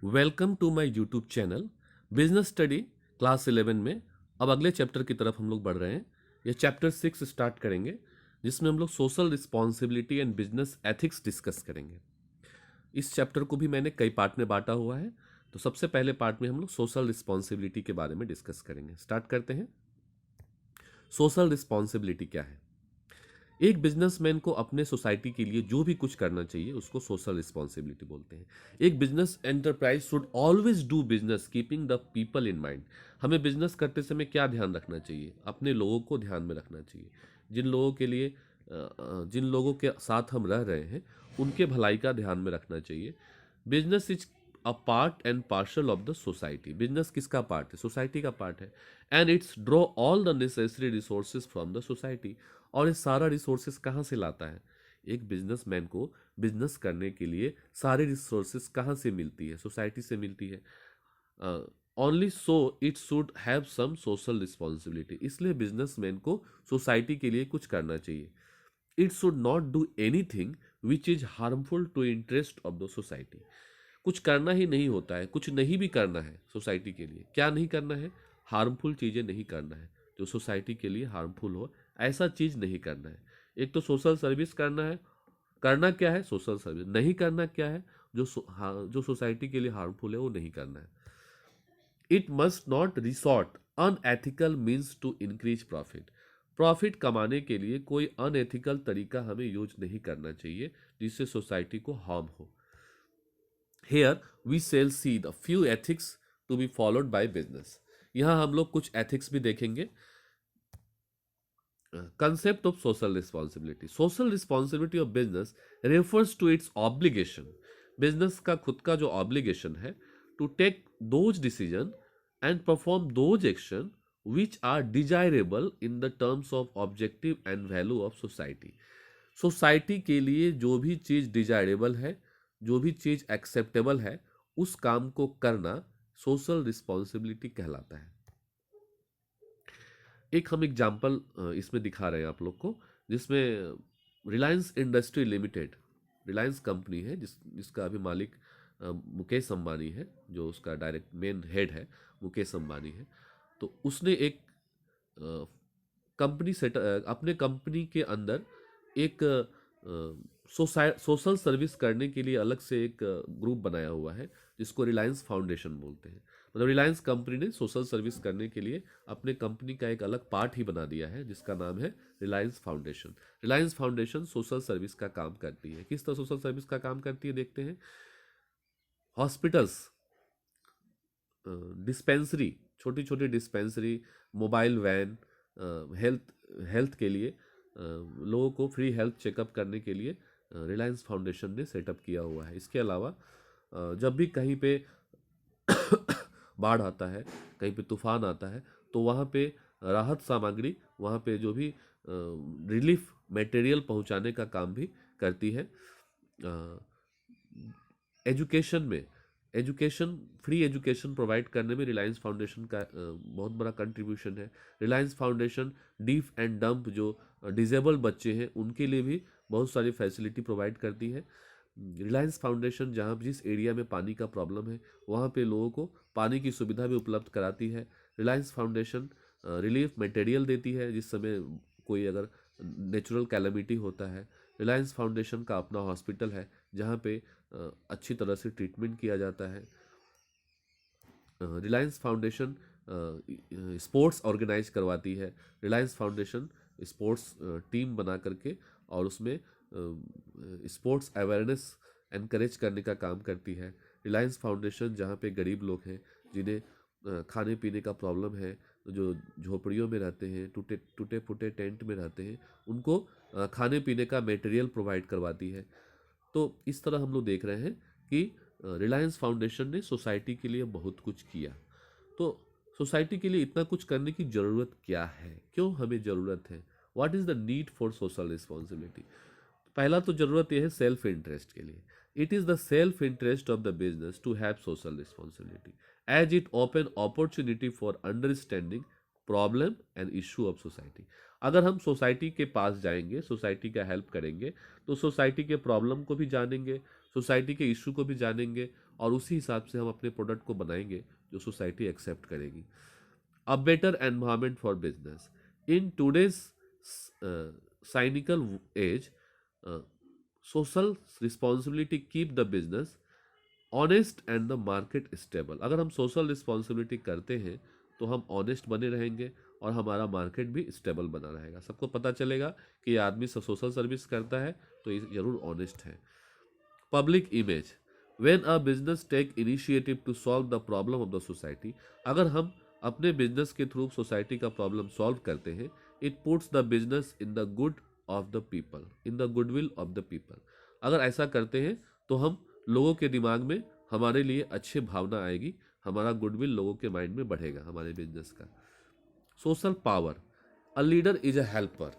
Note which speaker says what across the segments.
Speaker 1: Welcome to my YouTube channel business study class 11 में। अब अगले चैप्टर की तरफ हम लोग बढ़ रहे हैं। ये चैप्टर 6 स्टार्ट करेंगे, जिसमें हम लोग social responsibility and business ethics discuss करेंगे। इस चैप्टर को भी मैंने कई पार्ट में बांटा हुआ है। तो सबसे पहले पार्ट में हम लोग सोशल रिस्पॉन्सिबिलिटी के बारे में डिस्कस करेंगे। स्टार्ट करते हैं। सोशल रिस्पॉन्सिबिलिटी क्या है? एक बिजनेसमैन को अपने सोसाइटी के लिए जो भी कुछ करना चाहिए उसको सोशल रिस्पॉन्सिबिलिटी बोलते हैं। एक business enterprise should always do business keeping the people in mind. हमें बिजनेस करते समय क्या ध्यान रखना चाहिए? अपने लोगों को ध्यान में रखना चाहिए। जिन लोगों के लिए जिन लोगों के साथ हम रह रहे हैं उनके भलाई का ध्यान में रखना चाहिए। Business is a part and partial of the society. Business किसका पार्ट है? सोसाइटी का पार्ट है। And it's draw all the necessary resources from the society. और ये सारा रिसोर्सेज कहाँ से लाता है? एक बिजनेसमैन को बिजनेस करने के लिए सारे रिसोर्सेज कहाँ से मिलती है? सोसाइटी से मिलती है। Only so it should have some social responsibility. इसलिए बिजनेसमैन को सोसाइटी के लिए कुछ करना चाहिए। It should not do anything which is harmful to interest of the society. कुछ करना ही नहीं होता है, कुछ नहीं भी करना है सोसाइटी के लिए। क्या नहीं करना है? हार्मफुल चीज़ें नहीं करना है जो सोसाइटी के लिए हार्मफुल हो, ऐसा चीज़ नहीं करना है। एक तो सोशल सर्विस करना है। करना क्या है? Social service. नहीं करना क्या है? जो सोसाइटी के लिए हार्मफुल है वो नहीं करना है। It must not resort unethical means to increase profit. Profit कमाने के लिए कोई अनएथिकल तरीका हमें यूज नहीं करना चाहिए जिससे सोसाइटी को हार्म हो। Here we shall see the few ethics to be followed by business. यहाँ हम लोग कुछ ethics भी देखेंगे। Concept of social responsibility. Social responsibility of business refers to its obligation. Business का खुद का जो obligation है to take those decision and perform those action which are desirable in the terms of objective and value of society. Society के लिए जो भी चीज़ desirable है, जो भी चीज़ एक्सेप्टेबल है, उस काम को करना सोशल रिस्पॉन्सिबिलिटी कहलाता है। एक हम एग्जाम्पल इसमें दिखा रहे हैं आप लोग को, जिसमें Reliance industry limited, Reliance company है जिसका अभी मालिक मुकेश अंबानी है, जो उसका डायरेक्ट मेन हेड है मुकेश अंबानी है। तो उसने एक कंपनी सेट अपने कंपनी के अंदर एक सोशल सर्विस करने के लिए अलग से एक ग्रुप बनाया हुआ है जिसको रिलायंस फाउंडेशन बोलते हैं। मतलब रिलायंस कंपनी ने सोशल सर्विस करने के लिए अपने कंपनी का एक अलग पार्ट ही बना दिया है जिसका नाम है Reliance foundation. Reliance foundation social service का काम करती है। किस तरह सोशल सर्विस का काम करती है देखते हैं। हॉस्पिटल्स, डिस्पेंसरी, छोटी छोटी डिस्पेंसरी, मोबाइल वैन, हेल्थ के लिए लोगों को फ्री हेल्थ चेकअप करने के लिए रिलायंस फाउंडेशन ने सेटअप किया हुआ है। इसके अलावा जब भी कहीं पे बाढ़ आता है, कहीं पे तूफान आता है, तो वहाँ पे राहत सामग्री, वहाँ पे जो भी रिलीफ मटेरियल पहुँचाने का काम भी करती है। एजुकेशन में, एजुकेशन, फ्री एजुकेशन प्रोवाइड करने में रिलायंस फाउंडेशन का बहुत बड़ा कंट्रीब्यूशन है। Reliance foundation deaf and dump, जो डिजेबल बच्चे हैं, उनके लिए भी बहुत सारी फैसिलिटी प्रोवाइड करती है। रिलायंस फाउंडेशन जहाँ जिस एरिया में पानी का प्रॉब्लम है वहाँ पे लोगों को पानी की सुविधा भी उपलब्ध कराती है। रिलायंस फाउंडेशन रिलीफ मटेरियल देती है जिस समय कोई अगर नेचुरल कैलेमिटी होता है। रिलायंस फाउंडेशन का अपना हॉस्पिटल है जहाँ पे अच्छी तरह से ट्रीटमेंट किया जाता है। रिलायंस फाउंडेशन स्पोर्ट्स ऑर्गेनाइज करवाती है। रिलायंस फाउंडेशन स्पोर्ट्स टीम बना करके और उसमें स्पोर्ट्स अवेयरनेस एनकरेज करने का काम करती है। रिलायंस फाउंडेशन जहाँ पे गरीब लोग हैं जिन्हें खाने पीने का प्रॉब्लम है, जो झोपड़ियों में रहते हैं, टूटे टूटे फूटे टेंट में रहते हैं, उनको खाने पीने का मटेरियल प्रोवाइड करवाती है। तो इस तरह हम लोग देख रहे हैं कि रिलायंस फाउंडेशन ने सोसाइटी के लिए बहुत कुछ किया। तो सोसाइटी के लिए इतना कुछ करने की ज़रूरत क्या है? क्यों हमें ज़रूरत है? What is the need for social responsibility? पहला तो ज़रूरत यह है सेल्फ इंटरेस्ट के लिए। It is the self interest of the business to have social responsibility as it open opportunity for understanding problem and issue of society. अगर हम society के पास जाएंगे, सोसाइटी का हेल्प करेंगे, तो सोसाइटी के प्रॉब्लम को भी जानेंगे, सोसाइटी के इशू को भी जानेंगे और उसी हिसाब से हम अपने प्रोडक्ट को बनाएंगे जो सोसाइटी एक्सेप्ट करेगी। A better environment for business. In today's cynical age, uh, social responsibility keep the business honest and the market stable. अगर हम सोशल रिस्पॉन्सिबिलिटी करते हैं तो हम ऑनेस्ट बने रहेंगे और हमारा मार्केट भी स्टेबल बना रहेगा। सबको पता चलेगा कि ये आदमी सोशल सर्विस करता है तो ये जरूर ऑनेस्ट है। Public image, when a business take initiative to solve the problem of the society, अगर हम अपने बिजनेस के थ्रू सोसाइटी का प्रॉब्लम सॉल्व करते हैं, it puts the business in the good of the people, in the goodwill of the people. अगर ऐसा करते हैं तो हम लोगों के दिमाग में हमारे लिए अच्छी भावना आएगी, हमारा गुडविल लोगों के माइंड में बढ़ेगा हमारे बिजनेस का। Social power, a leader is a helper,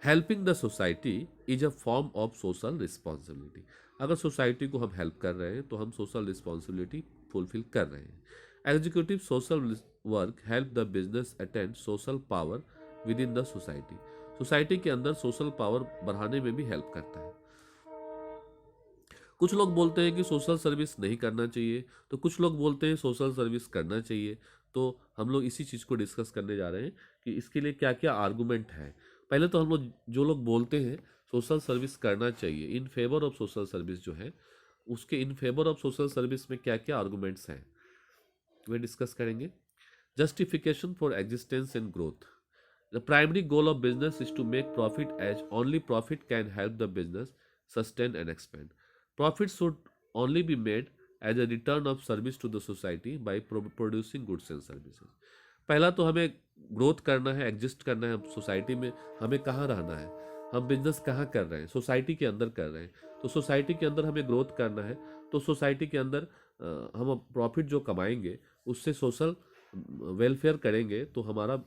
Speaker 1: helping the society is a form of social responsibility. अगर सोसाइटी को हम हेल्प कर रहे हैं तो हम सोशल रिस्पॉन्सिबिलिटी फुलफिल कर रहे हैं। Executive social work help the business attend social power with in the society, society के अंदर सोशल पावर बढ़ाने में भी हेल्प करता है। कुछ लोग बोलते हैं कि सोशल सर्विस नहीं करना चाहिए, तो कुछ लोग बोलते हैं सोशल सर्विस करना चाहिए। तो हम लोग इसी चीज़ को डिस्कस करने जा रहे हैं कि इसके लिए क्या क्या आर्गूमेंट है। पहले तो हम लोग जो लोग बोलते हैं सोशल सर्विस करना चाहिए, in favour of social service जो है, उसके in favour of social service में क्या क्या आर्गूमेंट्स हैं वे डिस्कस करेंगे। Justification for existence and growth, the primary goal of business is to make profit as only profit can help the business sustain and expand. Profit should only be made as a return of service to the society by producing goods and services. पहला तो हमें growth करना है, exist करना है society में। हमें कहाँ रहना है, हम बिजनेस कहाँ कर रहे हैं, सोसाइटी के अंदर कर रहे हैं। तो सोसाइटी के अंदर हमें ग्रोथ करना है, तो सोसाइटी के अंदर हम प्रॉफिट जो कमाएंगे उससे सोशल वेलफेयर करेंगे, तो हमारा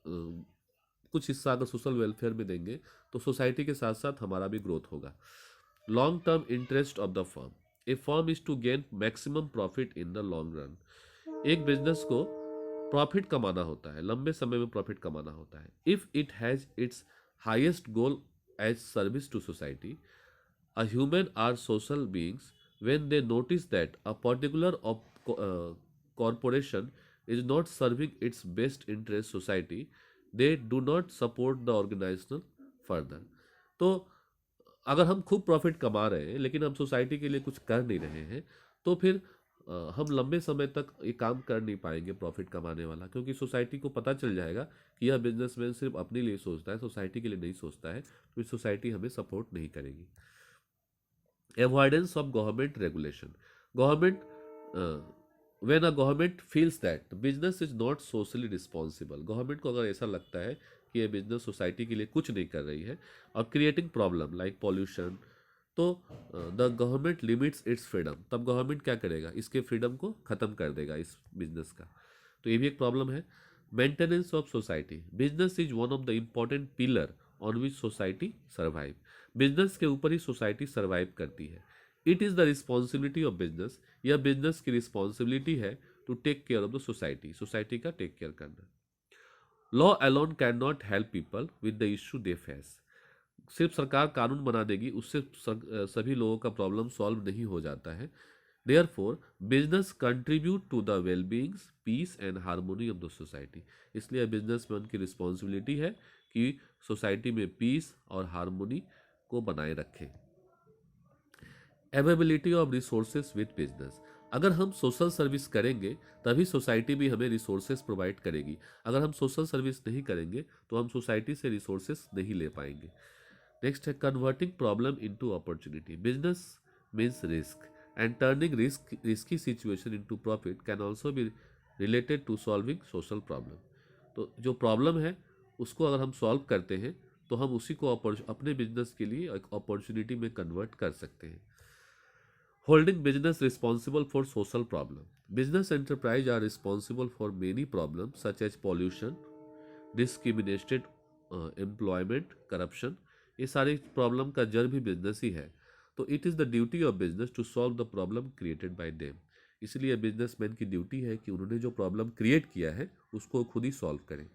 Speaker 1: कुछ हिस्सा अगर सोशल वेलफेयर में देंगे तो सोसाइटी के साथ साथ हमारा भी ग्रोथ होगा। Long term interest of the firm, a firm is to gain maximum profit in the long run. एक बिजनेस को प्रॉफिट कमाना होता है, लंबे समय में प्रॉफिट कमाना होता है। If it has its highest goal as service to society, a human are social beings, when they notice that a particular corporation is not serving its best interest society, they do not support the organisation further. तो अगर हम खूब profit कमा रहे हैं लेकिन हम society के लिए कुछ कर नहीं रहे हैं, तो फिर हम लंबे समय तक ये काम कर नहीं पाएंगे प्रॉफिट कमाने वाला, क्योंकि सोसाइटी को पता चल जाएगा कि यह बिजनेसमैन सिर्फ अपने लिए सोचता है, सोसाइटी के लिए नहीं सोचता है, तो सोसाइटी हमें सपोर्ट नहीं करेगी। Avoidance of government regulation, government when a government feels that business is not socially responsible, government को अगर ऐसा लगता है कि ये बिजनेस सोसाइटी के लिए कुछ नहीं कर रही है और क्रिएटिंग प्रॉब्लम लाइक पॉल्यूशन, तो the government limits it's freedom, तब गवर्नमेंट क्या करेगा, इसके फ्रीडम को ख़त्म कर देगा इस बिजनेस का। तो ये भी एक प्रॉब्लम है। Maintenance of society, business is one of the important pillar on which society survive, business के ऊपर ही सोसाइटी सर्वाइव करती है। It is the responsibility of business, यह बिजनेस की रिस्पॉन्सिबिलिटी है to take care of the society, society का take care करना। Law alone can not help people with the issue they face, सिर्फ सरकार कानून बना देगी उससे सभी लोगों का प्रॉब्लम सॉल्व नहीं हो जाता है। Therefore business contribute to the wellbeings, peace and harmony of the society, इसलिए बिजनेसमैन की रिस्पॉन्सिबिलिटी है कि सोसाइटी में पीस और हार्मोनी को बनाए रखें। Availability of resources with business, अगर हम सोशल सर्विस करेंगे तभी सोसाइटी भी हमें रिसोर्सेज प्रोवाइड करेगी। अगर हम सोशल सर्विस नहीं करेंगे तो हम सोसाइटी से रिसोर्सेज नहीं ले पाएंगे। नेक्स्ट है converting problem into opportunity, business means risk and turning risky situation into profit can also be related to solving social problem. तो जो प्रॉब्लम है उसको अगर हम सॉल्व करते हैं तो हम उसी को अपने बिजनेस के लिए एक अपॉर्चुनिटी में कन्वर्ट कर सकते हैं। Holding business responsible for social problem. Business enterprise are responsible for many problems such as pollution, discriminated employment, corruption. ये सारी प्रॉब्लम का जड़ भी बिजनेस ही है। तो it is the duty of business to solve the problem created by them, इसलिए businessman की ड्यूटी है कि उन्होंने जो प्रॉब्लम क्रिएट किया है उसको खुद ही सॉल्व करें।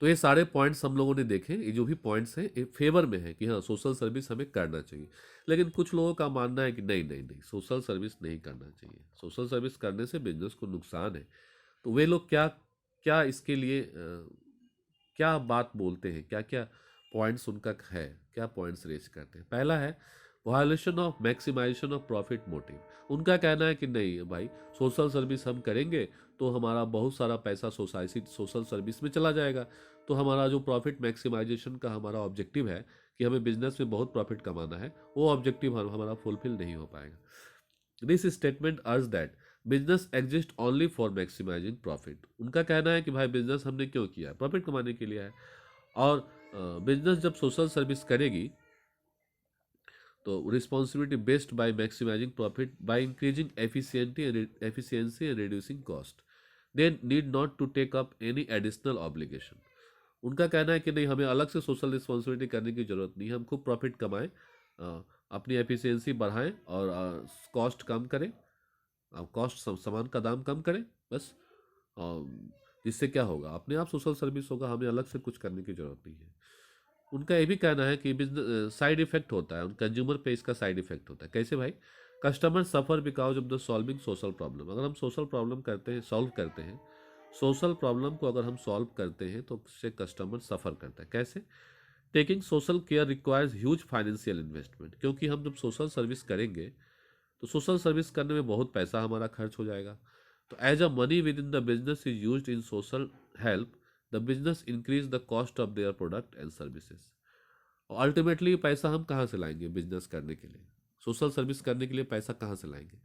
Speaker 1: तो ये सारे पॉइंट्स हम लोगों ने देखे, ये जो भी पॉइंट्स हैं ये फेवर में है कि हाँ सोशल सर्विस हमें करना चाहिए। लेकिन कुछ लोगों का मानना है कि नहीं नहीं नहीं, सोशल सर्विस नहीं करना चाहिए, सोशल सर्विस करने से बिजनेस को नुकसान है। तो वे लोग क्या क्या इसके लिए क्या बात बोलते हैं, क्या क्या पॉइंट्स उनका है, क्या पॉइंट्स रेज करते हैं। पहला है violation of maximisation of profit motive. उनका कहना है कि नहीं भाई, सोशल सर्विस हम करेंगे तो हमारा बहुत सारा पैसा सोसाइटी सोशल सर्विस में चला जाएगा, तो हमारा जो प्रॉफिट मैक्सिमाइजेशन का हमारा ऑब्जेक्टिव है कि हमें बिजनेस में बहुत प्रॉफिट कमाना है, वो ऑब्जेक्टिव हमारा फुलफिल नहीं हो पाएगा। This statement urge that business exist only for maximising profit. उनका कहना है कि भाई बिजनेस हमने क्यों किया है, प्रॉफिट कमाने के लिए है। और बिजनेस जब सोशल सर्विस करेगी तो responsibility based by maximising profit by increasing efficiency and reducing cost, they need not to take up any additional obligation. उनका कहना है कि नहीं, हमें अलग से सोशल रिस्पॉन्सिबिलिटी करने की जरूरत नहीं है, हम खूब प्रॉफिट कमाएं, अपनी एफिशिएंसी बढ़ाएं और कॉस्ट कम करें, कॉस्ट सामान का दाम कम करें बस। इससे क्या होगा, अपने आप सोशल सर्विस होगा, हमें अलग से कुछ करने की जरूरत नहीं है। उनका ये भी कहना है कि बिजनेस साइड इफेक्ट होता है, कंज्यूमर पे इसका साइड इफेक्ट होता है। कैसे भाई? Customer suffer because of the solving social problem. अगर हम सोशल प्रॉब्लम करते हैं, सॉल्व करते हैं, सोशल प्रॉब्लम को अगर हम सॉल्व करते हैं तो उससे कस्टमर सफ़र करता है। कैसे? Taking social care requires huge financial investment. क्योंकि हम जब सोशल सर्विस करेंगे तो सोशल सर्विस करने में बहुत पैसा हमारा खर्च हो जाएगा। तो as a money within the business is use in social help, the business increase the cost of their product and services. और अल्टीमेटली पैसा हम कहाँ से लाएंगे बिजनेस करने के लिए, सोशल सर्विस करने के लिए पैसा कहाँ से लाएंगे?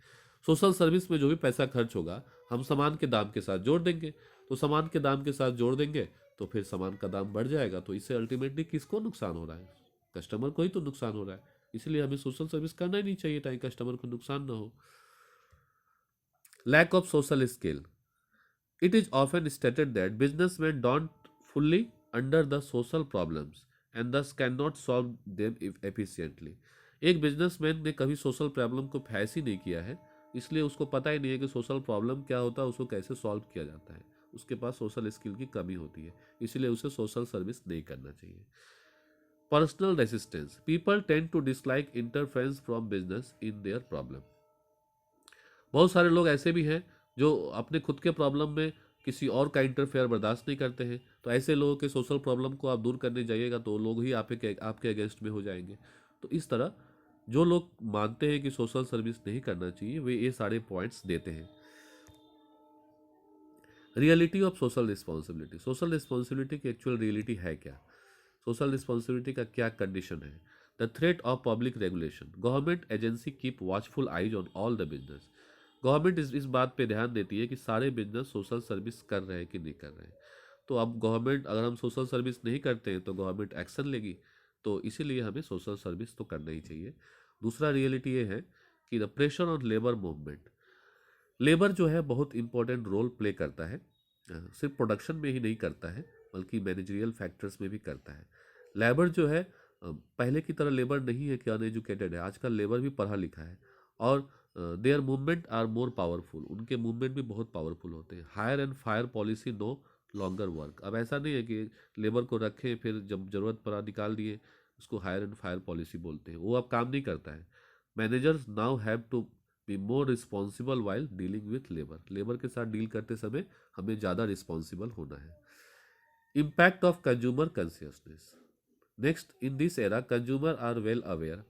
Speaker 1: सोशल सर्विस में जो भी पैसा खर्च होगा हम सामान के दाम के साथ जोड़ देंगे। तो सामान के दाम के साथ जोड़ देंगे तो फिर सामान का दाम बढ़ जाएगा। तो इससे अल्टीमेटली किसको नुकसान हो रहा है? कस्टमर को ही तो नुकसान हो रहा है। इसलिए हमें सोशल सर्विस करना ही नहीं चाहिए ताकि कस्टमर को नुकसान ना हो। Lack of social skill. It is often stated that businessmen don't fully under the social problems and thus cannot solve them efficiently. एक बिजनेसमैन ने कभी सोशल प्रॉब्लम को फेस ही नहीं किया है, इसलिए उसको पता ही नहीं है कि सोशल प्रॉब्लम क्या होता है, उसको कैसे सॉल्व किया जाता है। उसके पास सोशल स्किल की कमी होती है, इसलिए उसे सोशल सर्विस नहीं करना चाहिए। Personal resistance. People tend to dislike interference from business in their problem. बहुत सारे लोग ऐसे भी हैं जो अपने खुद के प्रॉब्लम में किसी और का इंटरफेयर बर्दाश्त नहीं करते हैं। तो ऐसे लोगों के सोशल प्रॉब्लम को आप दूर करने जाइएगा तो लोग ही आपके अगेंस्ट में हो जाएंगे। तो इस तरह जो लोग मानते हैं कि सोशल सर्विस नहीं करना चाहिए वे ये सारे पॉइंट्स देते हैं। Reality of social responsibility. Social responsibility की एक्चुअल रियलिटी है क्या? सोशल रिस्पॉन्सिबिलिटी का क्या कंडीशन है? The threat of public regulation. Government agency keep watchful eyes on all the business. Government इस बात पे ध्यान देती है कि सारे बिजनेस सोशल सर्विस कर रहे हैं कि नहीं कर रहे हैं। तो अब गवर्नमेंट, अगर हम सोशल सर्विस नहीं करते हैं तो गवर्नमेंट एक्शन लेगी। तो इसीलिए हमें सोशल सर्विस तो करना ही चाहिए। दूसरा रियलिटी ये है कि the pressure on labour movement. Labour जो है बहुत इंपॉर्टेंट रोल प्ले करता है, सिर्फ प्रोडक्शन में ही नहीं करता है बल्कि मैनेजरियल फैक्टर्स में भी करता है। लेबर जो है पहले की तरह लेबर नहीं है कि अनएजुकेटेड है, आजकल लेबर भी पढ़ा लिखा है और their movement are more powerful. उनके मूवमेंट भी बहुत पावरफुल होते हैं। Hire and fire policy no longer work. अब ऐसा नहीं है कि लेबर को रखें फिर जब जरूरत पड़ा निकाल दिए, उसको हायर एंड फायर पॉलिसी बोलते हैं, वो अब काम नहीं करता है। Managers now have to be more responsible while dealing with labour. Labour के साथ डील करते समय हमें ज़्यादा रिस्पॉन्सिबल होना है। Impact of consumer consciousness. Next, in this era consumer are well aware.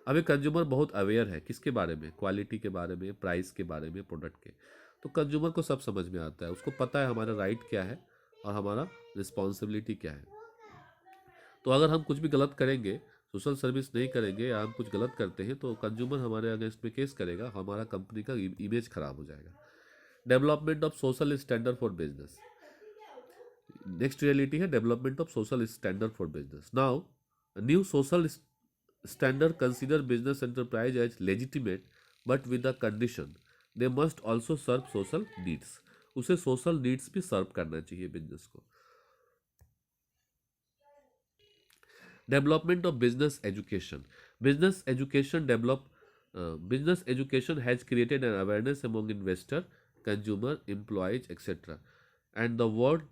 Speaker 1: अभी कंज्यूमर बहुत अवेयर है किसके बारे में? क्वालिटी के बारे में, प्राइस के बारे में, प्रोडक्ट के। तो कंज्यूमर को सब समझ में आता है, उसको पता है हमारा राइट क्या है और हमारा रिस्पॉन्सिबिलिटी क्या है। तो अगर हम कुछ भी गलत करेंगे, सोशल सर्विस नहीं करेंगे या हम कुछ गलत करते हैं तो कंज्यूमर हमारे अगेंस्ट में केस करेगा, हमारा कंपनी का इमेज खराब हो जाएगा। Development of social standard for business. Next reality है development of social standard for business. Now new social standard consider business enterprise as legitimate but with the condition they must also serve social needs। उसे social needs भी सर्व करना चाहिए business को। Development of business education. Business education develop business education has created an awareness among investor, consumer, employees etcetera and the world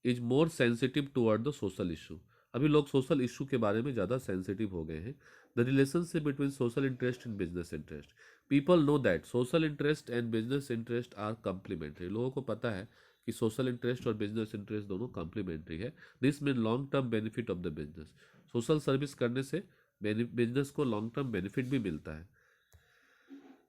Speaker 1: is more sensitive toward the social issue. अभी लोग social issue के बारे में ज़्यादा sensitive हो गए हैं। The relationship between social interest and business interest, people know that social interest and business interest are complementary. लोगों को पता है कि सोशल इंटरेस्ट और बिजनेस इंटरेस्ट दोनों कम्प्लीमेंट्री है। This mean long term benefit of the business. Social service करने से बिजनेस को लॉन्ग टर्म बेनिफिट भी मिलता है।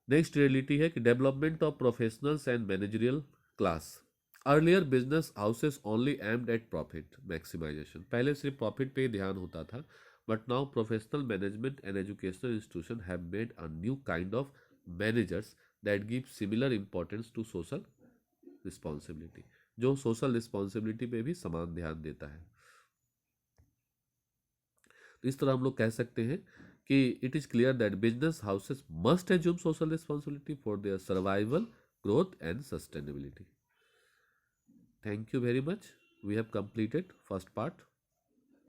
Speaker 1: नेक्स्ट रियलिटी है कि development of professionals and managerial class. Earlier business houses only aimed at profit maximisation, पहले सिर्फ प्रॉफिट पे ही ध्यान होता था, but now professional management and educational institution have made a new kind of managers that give similar importance to social responsibility, जो social responsibility पे भी समान ध्यान देता है। तो इस तरह हम लोग कह सकते हैं कि it is clear that business houses must assume social responsibility for their survival, growth and sustainability. Thank you very much. We have completed first part.